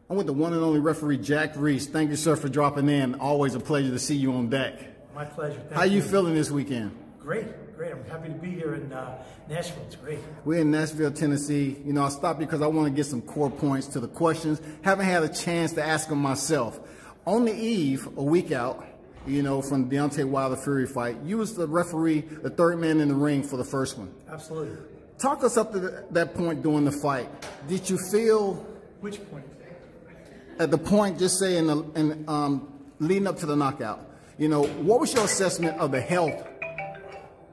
I'm with the one and only referee, Jack Reiss. Thank you, sir, for dropping in. Always a pleasure to see you on deck. My pleasure. How you feeling this weekend? Great, great. I'm happy to be here in Nashville. It's great. We're in Nashville, Tennessee. You know, I stopped because I want to get some core points to the questions. Haven't had a chance to ask them myself. On the eve, a week out, you know, from Deontay WilderFury fight, you was the referee, the third man in the ring for the first one. Absolutely. Talk us up to that point during the fight. Did you feel... Which point? At the point, just say leading up to the knockout, you know, what was your assessment of the health?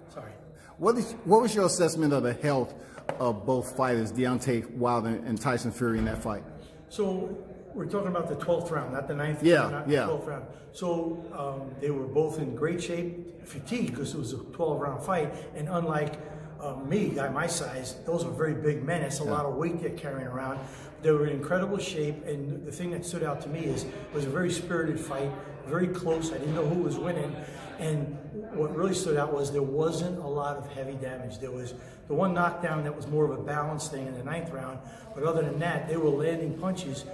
Sorry. What was your assessment of the health of both fighters, Deontay Wilder and Tyson Fury, in that fight? So we're talking about the 12th round, not the 9th yeah, round, not yeah. the 12th round. So they were both in great shape, fatigued because it was a 12-round fight, and unlike me, guy my size, those are very big men. It's a lot of weight they're carrying around. They were in incredible shape, and the thing that stood out to me is it was a very spirited fight, very close. I didn't know who was winning, and what really stood out was there wasn't a lot of heavy damage. There was the one knockdown that was more of a balance thing in the 9th round, but other than that, they were landing punches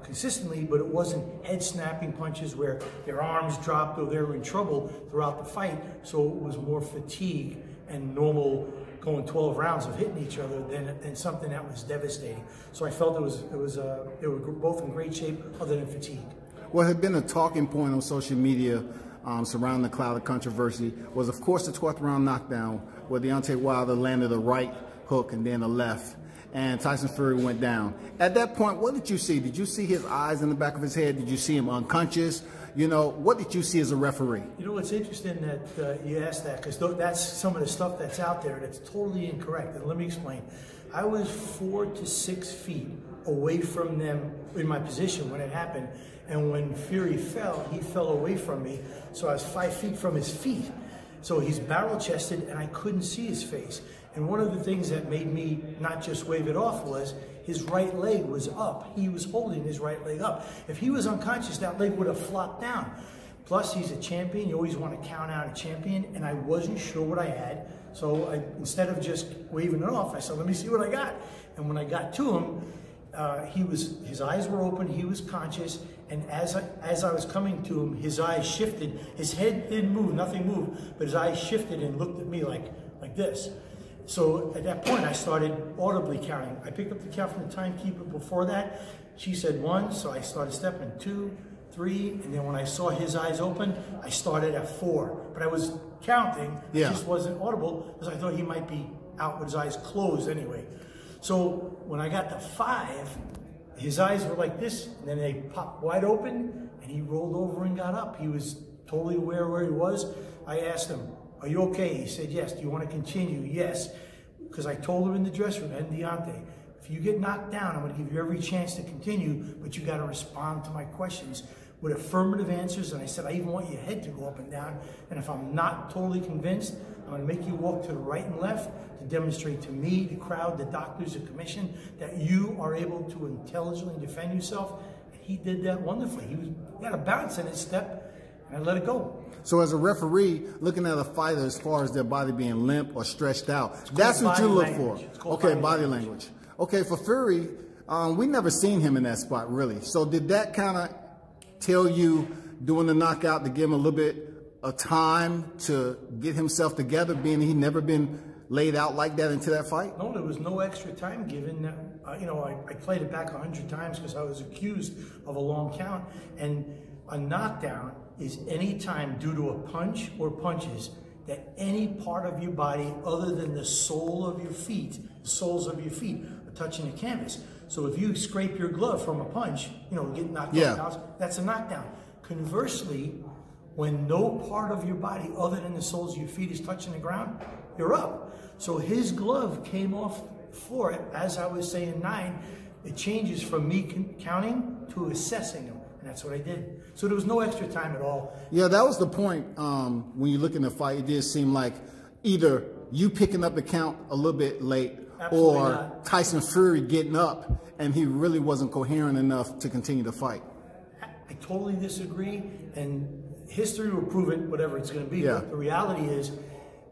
consistently, but it wasn't head-snapping punches where their arms dropped or they were in trouble throughout the fight, so it was more fatigue and normal going 12 rounds of hitting each other than something that was devastating. So I felt they were both in great shape other than fatigue. What had been a talking point on social media surrounding the cloud of controversy was, of course, the 12th round knockdown where Deontay Wilder landed a right hook and then a left, and Tyson Fury went down. At that point, what did you see? Did you see his eyes in the back of his head? Did you see him unconscious? You know, what did you see as a referee? You know, it's interesting that you asked that, because that's some of the stuff that's out there that's totally incorrect. And let me explain. I was 4 to 6 feet away from them in my position when it happened. And when Fury fell, he fell away from me. So I was 5 feet from his feet. So he's barrel-chested, and I couldn't see his face. And one of the things that made me not just wave it off was his right leg was up. He was holding his right leg up. If he was unconscious, that leg would have flopped down. Plus, he's a champion. You always want to count out a champion, and I wasn't sure what I had. So instead of just waving it off, I said, let me see what I got. And when I got to him, his eyes were open, he was conscious, and as I was coming to him, his eyes shifted. His head didn't move, nothing moved, but his eyes shifted and looked at me like this. So at that point, I started audibly counting. I picked up the count from the timekeeper before that. She said 1, so I started stepping 2, 3, and then when I saw his eyes open, I started at 4. But I was counting, it just wasn't audible, because I thought he might be out with his eyes closed anyway. So when I got to 5, his eyes were like this, and then they popped wide open, and he rolled over and got up. He was totally aware where he was. I asked him, are you okay? He said, yes. Do you want to continue? Yes. Because I told him in the dressing room, and Deontay, if you get knocked down, I'm going to give you every chance to continue, but you got to respond to my questions with affirmative answers. And I said, I even want your head to go up and down. And if I'm not totally convinced, I'm going to make you walk to the right and left to demonstrate to me, the crowd, the doctors, the commission, that you are able to intelligently defend yourself. And he did that wonderfully. He had a bounce in his step, and I let it go. So as a referee, looking at a fighter as far as their body being limp or stretched out, that's what you look for. Okay, body language. Okay, for Fury, we never seen him in that spot, really. So did that kind of tell you during the knockout to give him a little bit of time to get himself together, being he never been laid out like that into that fight? No, there was no extra time given. You know, I played it back 100 times because I was accused of a long count. And a knockdown is any time due to a punch or punches that any part of your body other than the sole of your feet, the soles of your feet, are touching the canvas. So if you scrape your glove from a punch, you know, get knocked out, that's a knockdown. Conversely, when no part of your body other than the soles of your feet is touching the ground, you're up. So his glove came off the floor. As I was saying 9, it changes from me counting to assessing him. And that's what I did. So there was no extra time at all. Yeah, that was the point. When you look in the fight, it did seem like either you picking up the count a little bit late, or Tyson Fury getting up and he really wasn't coherent enough to continue the fight. I totally disagree, and history will prove it, whatever it's going to be. But the reality is,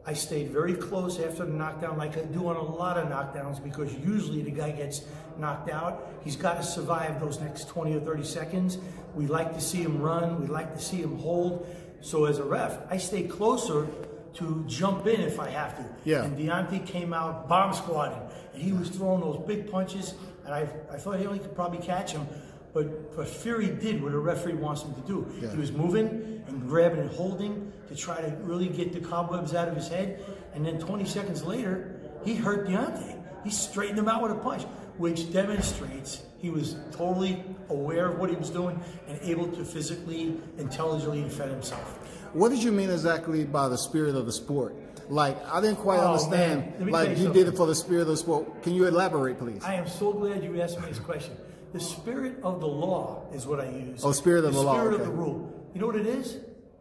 I stayed very close after the knockdown, like I do on a lot of knockdowns, because usually the guy gets knocked out. He's got to survive those next 20 or 30 seconds. We like to see him run. We like to see him hold. So as a ref, I stay closer to jump in if I have to. Yeah. And Deontay came out bomb squatting, and he was throwing those big punches, and I thought he only could probably catch him. But Fury did what a referee wants him to do. Yeah. He was moving and grabbing and holding to try to really get the cobwebs out of his head. And then 20 seconds later, he hurt Deontay. He straightened him out with a punch, which demonstrates he was totally aware of what he was doing and able to physically, intelligently defend himself. What did you mean exactly by the spirit of the sport? Like, I didn't quite understand. Like, you did it for the spirit of the sport. Can you elaborate, please? I am so glad you asked me this question. The spirit of the law is what I use. Oh, spirit of the law. The spirit of the rule. You know what it is?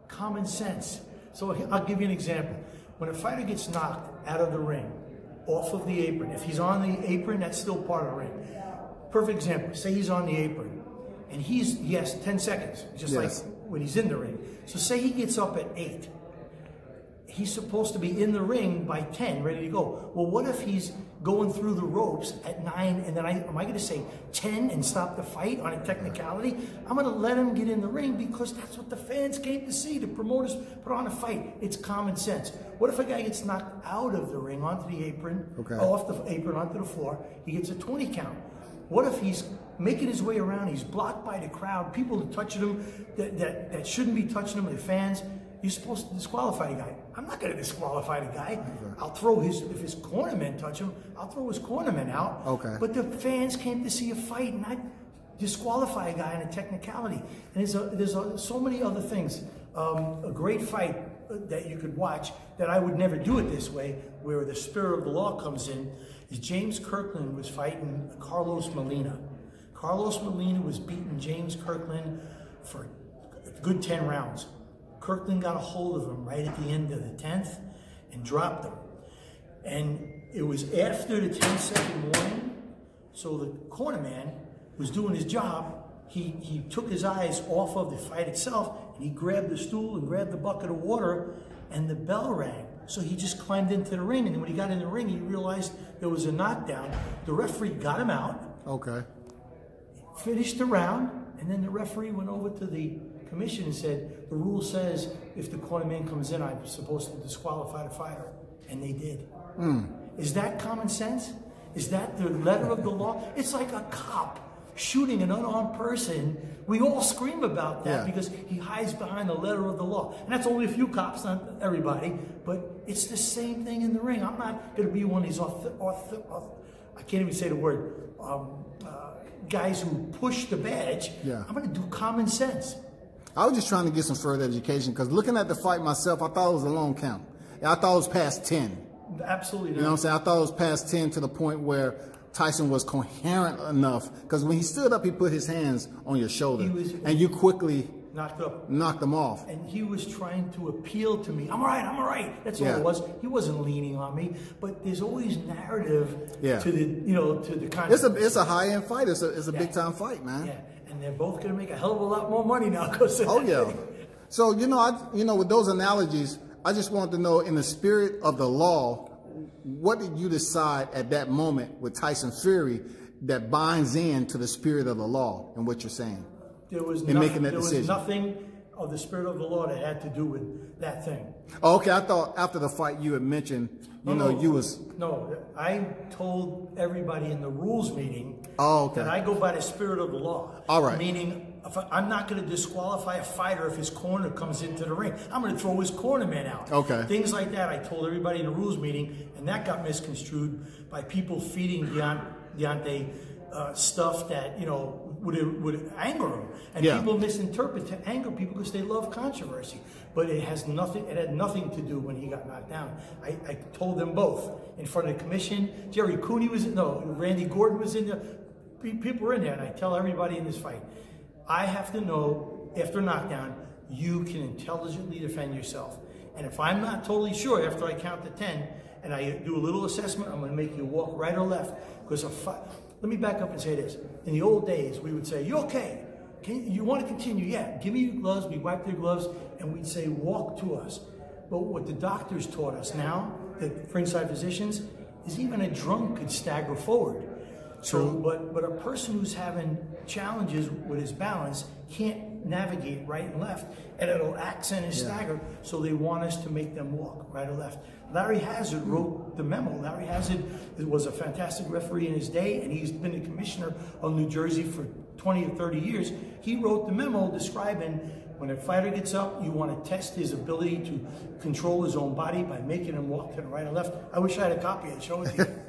Common sense. So I'll give you an example. When a fighter gets knocked out of the ring, off of the apron, if he's on the apron, that's still part of the ring. Perfect example. Say he's on the apron, and he has 10 seconds, just like when he's in the ring. So say he gets up at 8. He's supposed to be in the ring by 10, ready to go. Well, what if he's going through the ropes at 9, and then am I going to say 10 and stop the fight on a technicality? I'm going to let him get in the ring because that's what the fans came to see. The promoters put on a fight. It's common sense. What if a guy gets knocked out of the ring onto the apron, off the apron onto the floor? He gets a 20 count. What if he's making his way around, he's blocked by the crowd, people are touching him that shouldn't be touching him, the fans? You're supposed to disqualify the guy. I'm not going to disqualify the guy. I'll throw if his cornermen touch him, I'll throw his cornermen out. Okay. But the fans came to see a fight, and I disqualify a guy in a technicality. And there's so many other things. A great fight that you could watch that I would never do it this way, where the spirit of the law comes in, is James Kirkland was fighting Carlos Molina. Carlos Molina was beating James Kirkland for a good 10 rounds. Kirkland got a hold of him right at the end of the 10th and dropped him. And it was after the 10-second warning, so the cornerman was doing his job. He took his eyes off of the fight itself, and he grabbed the stool and grabbed the bucket of water, and the bell rang. So he just climbed into the ring, and then when he got in the ring, he realized there was a knockdown. The referee got him out. Okay. Finished the round, and then the referee went over to the commission and said, the rule says if the cornerman comes in, I'm supposed to disqualify the fighter. And they did. Is that common sense? Is that the letter of the law? It's like a cop shooting an unarmed person. We all scream about that because he hides behind the letter of the law. And that's only a few cops, not everybody. But it's the same thing in the ring. I'm not going to be one of these I can't even say the word, guys who push the badge. I'm going to do common sense. I was just trying to get some further education because looking at the fight myself, I thought it was a long count. I thought it was past 10. Absolutely not. You know what I'm saying? I thought it was past 10 to the point where Tyson was coherent enough, because when he stood up, he put his hands on your shoulder, and you quickly knocked him off. And he was trying to appeal to me. I'm all right, I'm all right. That's all it was. He wasn't leaning on me, but there's always narrative to the kind of... It's a high-end fight. It's a big-time fight, man. Yeah, and they're both going to make a hell of a lot more money now. Oh, yeah. So, with those analogies, I just wanted to know, in the spirit of the law, what did you decide at that moment with Tyson Fury that binds in to the spirit of the law and what you're saying? There was nothing of the spirit of the law that had to do with that thing. Oh, okay, I thought after the fight you had mentioned, you was... No, I told everybody in the rules meeting that I go by the spirit of the law. All right. Meaning, I'm not going to disqualify a fighter if his corner comes into the ring. I'm going to throw his cornerman out. Okay. Things like that I told everybody in the rules meeting, and that got misconstrued by people feeding Deontay stuff that, would anger him. And people misinterpret to anger people because they love controversy. But it had nothing to do when he got knocked down. I told them both in front of the commission. Jerry Cooney was Randy Gordon was in there. People were in there, and I tell everybody in this fight, I have to know, after knockdown, you can intelligently defend yourself. And if I'm not totally sure after I count to 10, and I do a little assessment, I'm going to make you walk right or left. Because let me back up and say this. In the old days, we would say, you okay? You want to continue? Yeah. Give me your gloves. We wipe their gloves, and we'd say, walk to us. But what the doctors taught us now, the ringside physicians, is even a drunk could stagger forward. So, but a person who's having challenges with his balance can't navigate right and left, and it'll accent his stagger. So they want us to make them walk right or left. Larry Hazard wrote the memo. Larry Hazard was a fantastic referee in his day, and he's been the commissioner of New Jersey for 20 or 30 years. He wrote the memo describing when a fighter gets up, you want to test his ability to control his own body by making him walk to the right or left. I wish I had a copy and show it to you.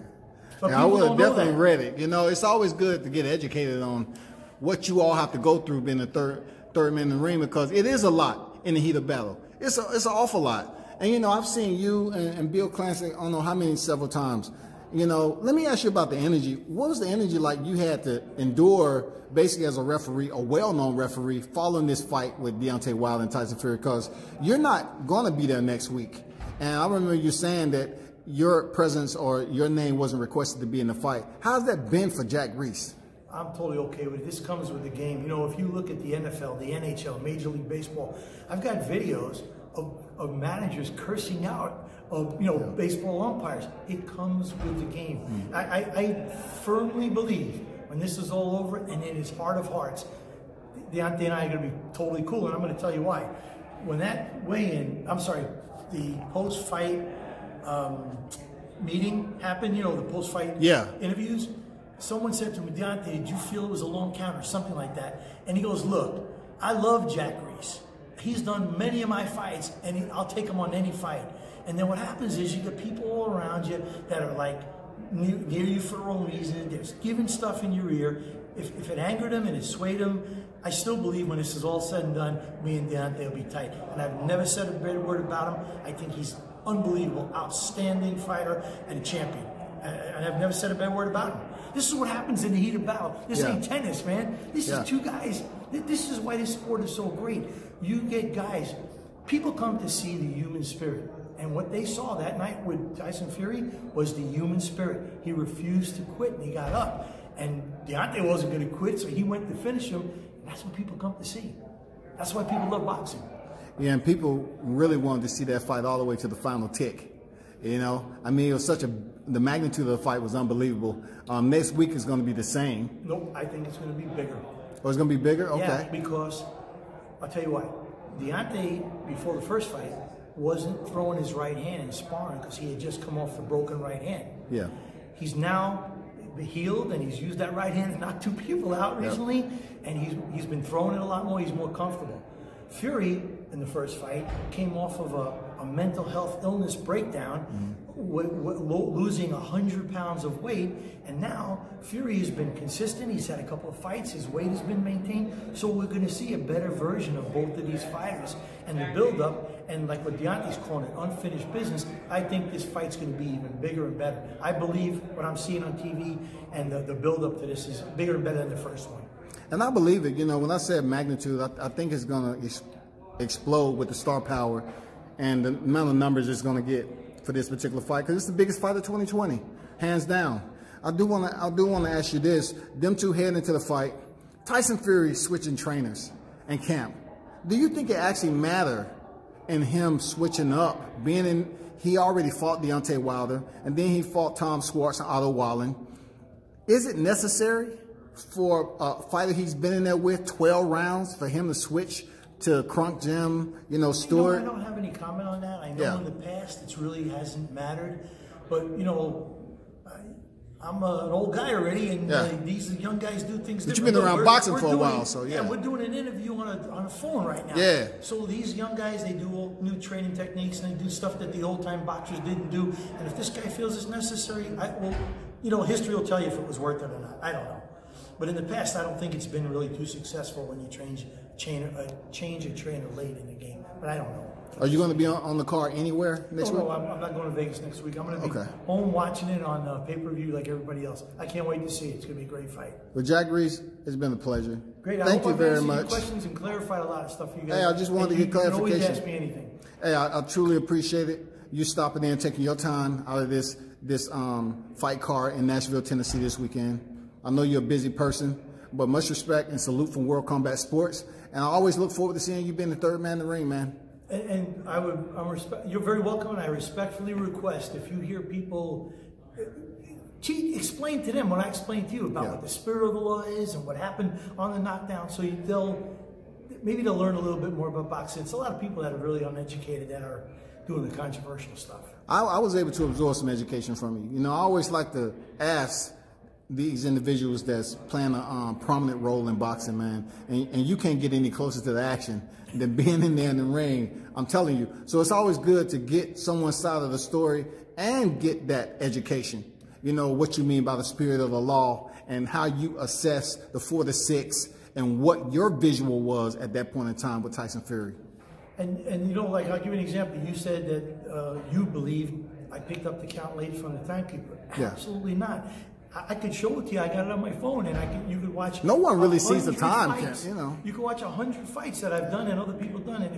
Yeah, I would have definitely read it. You know, it's always good to get educated on what you all have to go through being the third man in the ring, because it is a lot in the heat of battle. It's an awful lot. And, you know, I've seen you and Bill Clancy, I don't know how many, several times. You know, let me ask you about the energy. What was the energy like you had to endure basically as a referee, a well-known referee, following this fight with Deontay Wilder and Tyson Fury? Because you're not going to be there next week. And I remember you saying that your presence or your name wasn't requested to be in the fight. How's that been for Jack Reiss? I'm totally okay with it. This comes with the game. You know, if you look at the NFL, the NHL, Major League Baseball, I've got videos of managers cursing out of, you know, baseball umpires. It comes with the game. I firmly believe when this is all over and in his heart of hearts, Deontay and I are going to be totally cool, and I'm going to tell you why. When that weigh-in, the post-fight meeting happened, you know, the post-fight interviews, someone said to me, Deontay, did you feel it was a long count or something like that? And he goes, look, I love Jack Reiss. He's done many of my fights, and I'll take him on any fight. And then what happens is you get people all around you that are like near you for the wrong reason. They're giving stuff in your ear. If it angered him and it swayed him, I still believe when this is all said and done, me and Deontay will be tight. And I've never said a bad word about him. I think he's unbelievable, outstanding fighter and champion. And I've never said a bad word about him. This is what happens in the heat of battle. This ain't tennis, man. This is two guys. This is why this sport is so great. You get guys, people come to see the human spirit. And what they saw that night with Tyson Fury was the human spirit. He refused to quit, and he got up. And Deontay wasn't going to quit, so he went to finish him. And that's what people come to see. That's why people love boxing. Yeah, and people really wanted to see that fight all the way to the final tick. You know, I mean, it was the magnitude of the fight was unbelievable. Next week is going to be the same. Nope, I think it's going to be bigger. Oh, it's going to be bigger? Okay. Yeah, because I'll tell you what, Deontay, before the first fight, wasn't throwing his right hand in sparring because he had just come off the broken right hand. Yeah. He's now healed, and he's used that right hand to knock two people out recently, and he's been throwing it a lot more. He's more comfortable. Fury, in the first fight, came off of a mental health illness breakdown, losing 100 pounds of weight, and now Fury has been consistent. He's had a couple of fights. His weight has been maintained, so we're going to see a better version of both of these fighters. And the build-up, and like what Deontay's calling it, unfinished business, I think this fight's going to be even bigger and better. I believe what I'm seeing on TV and the build-up to this is bigger and better than the first one. And I believe it. You know, when I said magnitude, I think it's going to explode with the star power and the amount of numbers it's going to get for this particular fight, because it's the biggest fight of 2020, hands down. I do want to ask you this: them two heading into the fight, Tyson Fury switching trainers and camp. Do you think it actually matter in him switching up, being in? He already fought Deontay Wilder, and then he fought Tom Schwartz and Otto Wallen. Is it necessary for a fighter he's been in there with 12 rounds for him to switch to Crunk Jim, you know, Stewart? I don't have any comment on that. I know in the past it really hasn't mattered, but you know, I'm an old guy already, and these young guys do things different. But you've been around boxing for a while, so yeah, we're doing an interview on a phone right now. Yeah. So these young guys, they do all new training techniques, and they do stuff that the old-time boxers didn't do. And if this guy feels it's necessary, well, you know, history will tell you if it was worth it or not. I don't know. But in the past, I don't think it's been really too successful when you change a trainer late in the game. But I don't know. Are you going to be on the card anywhere next week? No, I'm not going to Vegas next week. I'm going to be home watching it on pay-per-view like everybody else. I can't wait to see it. It's going to be a great fight. Well, Jack Reiss, it's been a pleasure. Great. Thank you very much. Questions and clarified a lot of stuff for you guys. Hey, I just wanted to get clarification. You can always ask me anything. Hey, I truly appreciate it. You stopping in and taking your time out of this fight card in Nashville, Tennessee this weekend. I know you're a busy person, but much respect and salute from World Combat Sports. And I always look forward to seeing you being the third man in the ring, man. And you're very welcome, and I respectfully request, if you hear people, explain to them what I explained to you about what the spirit of the law is and what happened on the knockdown, so maybe they'll learn a little bit more about boxing. It's a lot of people that are really uneducated that are doing the controversial stuff. I was able to absorb some education from you. You know, I always like to ask these individuals that's playing a prominent role in boxing, man, and you can't get any closer to the action than being in there in the ring. I'm telling you. So it's always good to get someone's side of the story and get that education. You know, what you mean by the spirit of the law and how you assess the 4 to 6 and what your visual was at that point in time with Tyson Fury. And you know, like, I'll give you an example. You said that you believe I picked up the count late from the timekeeper. Yeah. Absolutely not. I could show it to you. I got it on my phone, and you could watch. No one really sees the time, you know. You could watch 100 fights that I've done and other people done, and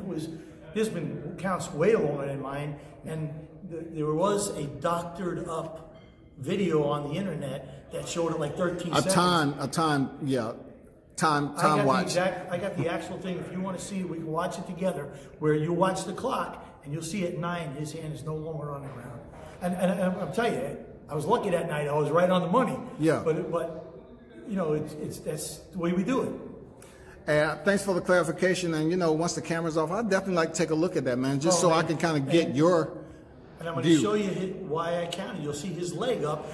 there's been counts way longer than mine. And there was a doctored up video on the internet that showed it like 13 seconds. Time watch. I got the actual thing. If you want to see it, we can watch it together. Where you watch the clock, and you'll see at 9, his hand is no longer on the ground. And I'm telling you, I was lucky that night. I was right on the money. Yeah. But you know, that's the way we do it. Thanks for the clarification. And you know, once the camera's off, I'd definitely like to take a look at that, man, just so I can kind of get your And I'm going to show you why I counted. You'll see his leg up.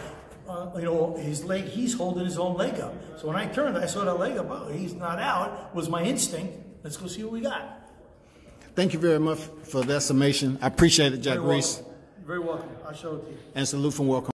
You know, his leg. He's holding his own leg up. So when I turned, I saw that leg up. Oh, he's not out. Was my instinct. Let's go see what we got. Thank you very much for that summation. I appreciate it, Jack Reiss. You're very welcome. I'll show it to you. And salute from welcome.